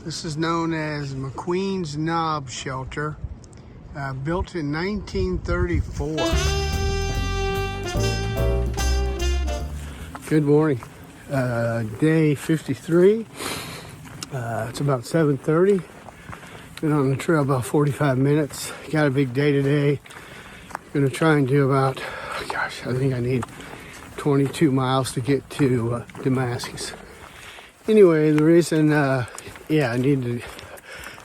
This is known as McQueen's Knob Shelter, built in 1934. Good morning. Day 53. It's about 7:30. Been on the trail about 45 minutes. Got a big day today. Gonna try and do about, I think I need 22 miles to get to Damascus. Anyway, the reason, I need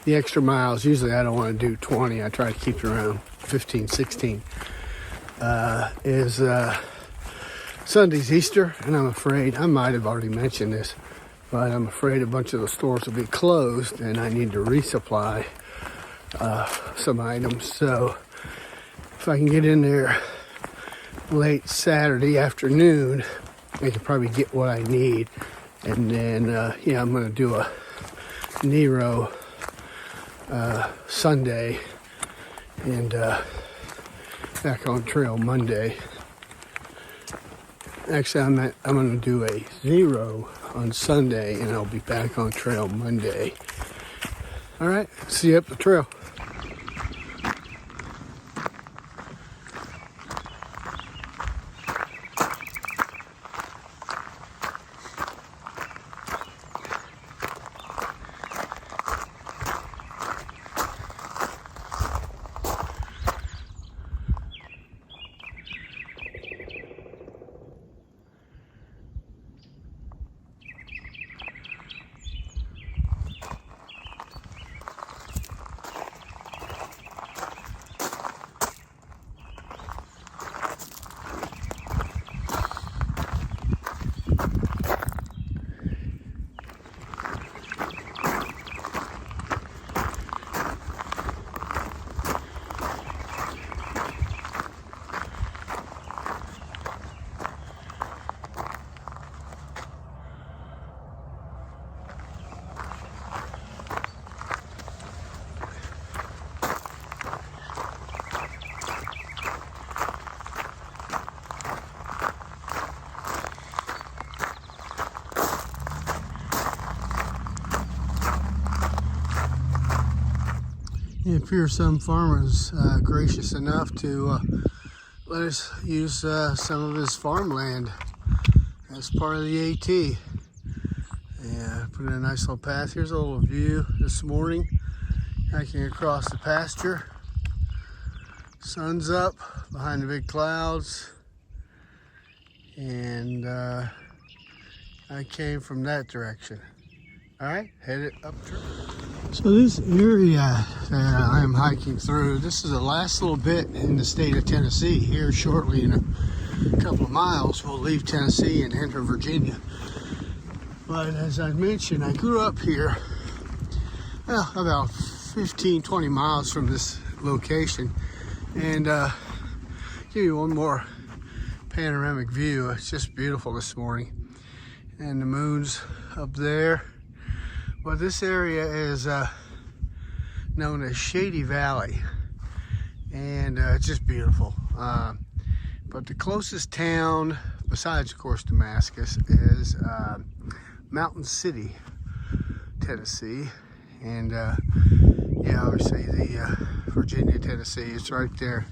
the extra miles. Usually I don't want to do 20. I try to keep it around 15, 16. Sunday's Easter, and I'm afraid, I might have already mentioned this, but I'm afraid a bunch of the stores will be closed and I need to resupply some items. So if I can get in there late Saturday afternoon, I can probably get what I need. And then, I'm going to do a Nero Sunday and back on trail Monday. Actually, I'm going to do a 0 on Sunday, and I'll be back on trail Monday. All right, see you up the trail. It appears some farmers gracious enough to let us use some of his farmland as part of the AT. Yeah, put in a nice little path. Here's a little view this morning, hiking across the pasture. Sun's up behind the big clouds, and I came from that direction. All right, headed up trail. So this area that I'm hiking through, this is the last little bit in the state of Tennessee. Here shortly, in a couple of miles, we'll leave Tennessee and enter Virginia. But as I mentioned, I grew up here, well, about 15, 20 miles from this location. And give you one more panoramic view. It's just beautiful this morning. And the moon's up there. Well, this area is known as Shady Valley, and it's just beautiful. But the closest town, besides of course Damascus, is Mountain City, Tennessee, and obviously the Virginia, Tennessee, it's right there.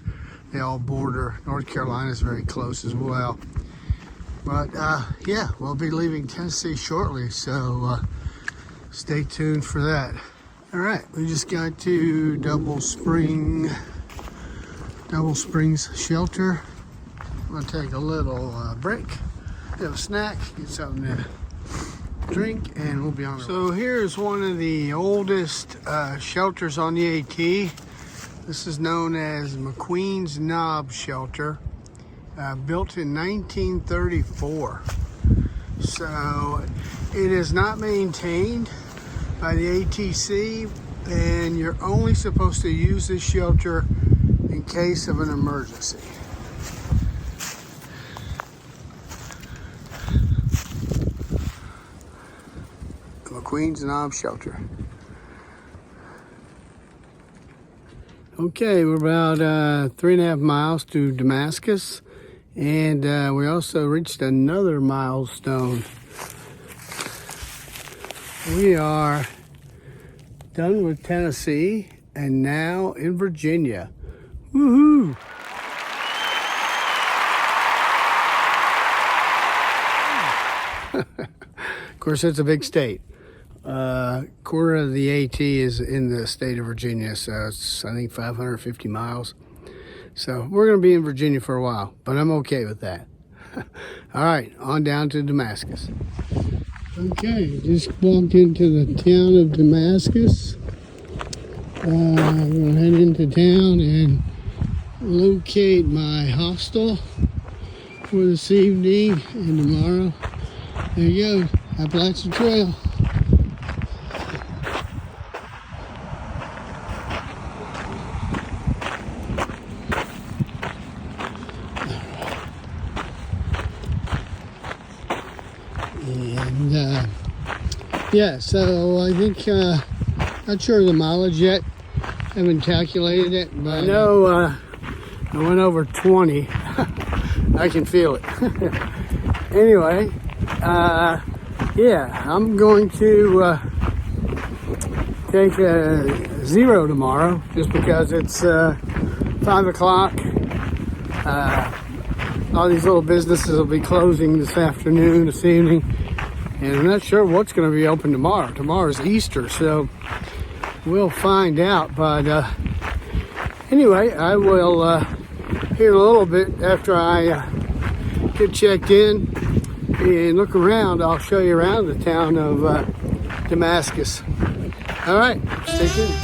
They all border. North Carolina is very close as well. But we'll be leaving Tennessee shortly, so stay tuned for that. All right, we just got to Double Springs Shelter. I'm gonna take a little break, have a snack, get something to drink, and we'll be on. So here's one of the oldest shelters on the AT. This is known as McQueen's Knob Shelter, built in 1934. So it is not maintained by the ATC, and you're only supposed to use this shelter in case of an emergency. McQueen's Knob Shelter. Okay, we're about 3.5 miles to Damascus, and we also reached another milestone. We are Done with Tennessee and now in Virginia. Woohoo! Of course, it's a big state. Quarter of the AT is in the state of Virginia, so it's, I think, 550 miles. So we're going to be in Virginia for a while, but I'm okay with that. All right, on down to Damascus. Okay, just walked into the town of Damascus. I'm going to head into town and locate my hostel for this evening and tomorrow. There you go, Appalachian Trail. And yeah, so I think not sure of the mileage yet. Haven't calculated it, but I know I went over 20. I can feel it. Anyway, yeah, I'm going to take a 0 tomorrow just because it's 5 o'clock. All these little businesses will be closing this afternoon, this evening, and I'm not sure what's going to be open tomorrow. Tomorrow's Easter, so we'll find out. But anyway, I will here in a little bit after I get checked in and look around. I'll show you around the town of Damascus. All right, stay tuned.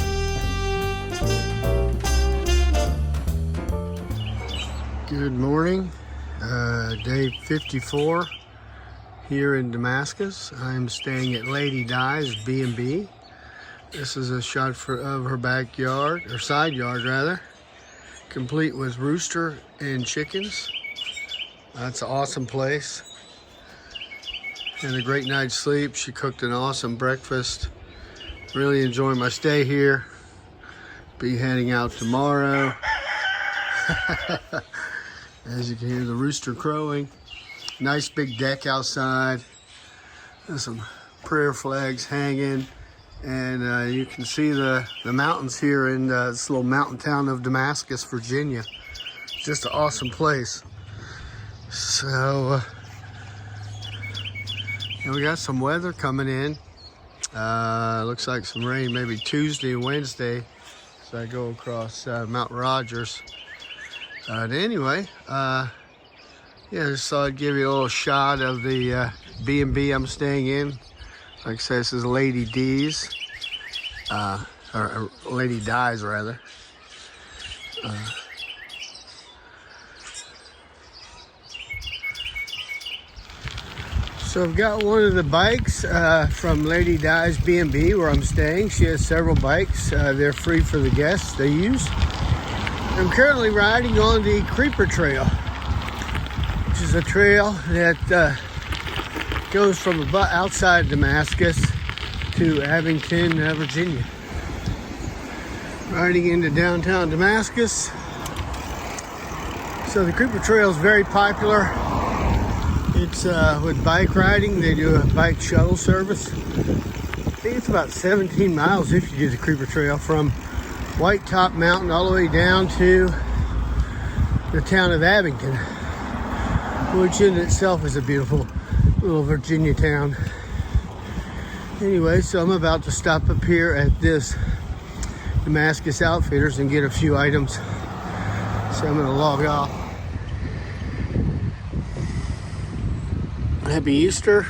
Good morning. Day 54 here in Damascus. I'm staying at Lady Di's B&B. This is a shot of her backyard, or side yard rather, complete with rooster and chickens. That's an awesome place. And a great night's sleep. She cooked an awesome breakfast. Really enjoying my stay here. Be heading out tomorrow. As you can hear the rooster crowing. Nice big deck outside. There's some prayer flags hanging. And you can see the mountains here in this little mountain town of Damascus, Virginia. It's just an awesome place. So, and we got some weather coming in. Looks like some rain maybe Tuesday and Wednesday as I go across Mount Rogers. But anyway, yeah, just thought I'd give you a little shot of the B&B I'm staying in. Like I said, this is Lady D's, or Lady Di's rather. So I've got one of the bikes from Lady Di's B&B where I'm staying. She has several bikes. They're free for the guests they use. I'm currently riding on the Creeper Trail, which is a trail that goes from outside Damascus to Abington, Virginia. Riding into downtown Damascus. So the Creeper Trail is very popular. It's with bike riding. They do a bike shuttle service. I think it's about 17 miles if you do the Creeper Trail from White Top Mountain all the way down to the town of Abington, which in itself is a beautiful little Virginia town. Anyway, so I'm about to stop up here at this Damascus Outfitters and get a few items. So I'm going to log off. Happy Easter.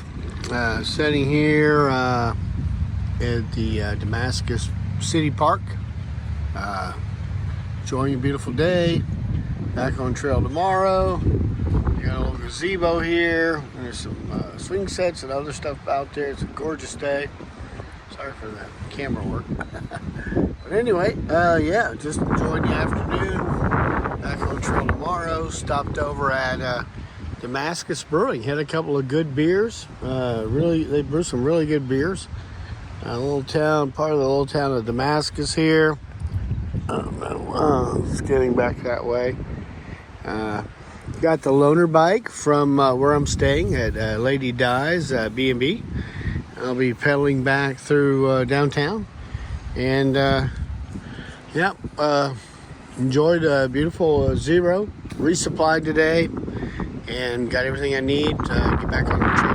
Sitting here at the Damascus City Park. Enjoying a beautiful day. Back on trail tomorrow. Got a little gazebo here. There's some swing sets and other stuff out there. It's a gorgeous day. Sorry for the camera work. But anyway, yeah, just enjoyed the afternoon. Back on trail tomorrow. Stopped over at Damascus Brewing. Had a couple of good beers. They brew some really good beers. A little town, part of the little town of Damascus here. Just getting back that way. Got the loaner bike from where I'm staying at Lady Di's B&B. I'll be pedaling back through downtown And yep, enjoyed a beautiful zero. Resupplied today and got everything I need to get back on the trail.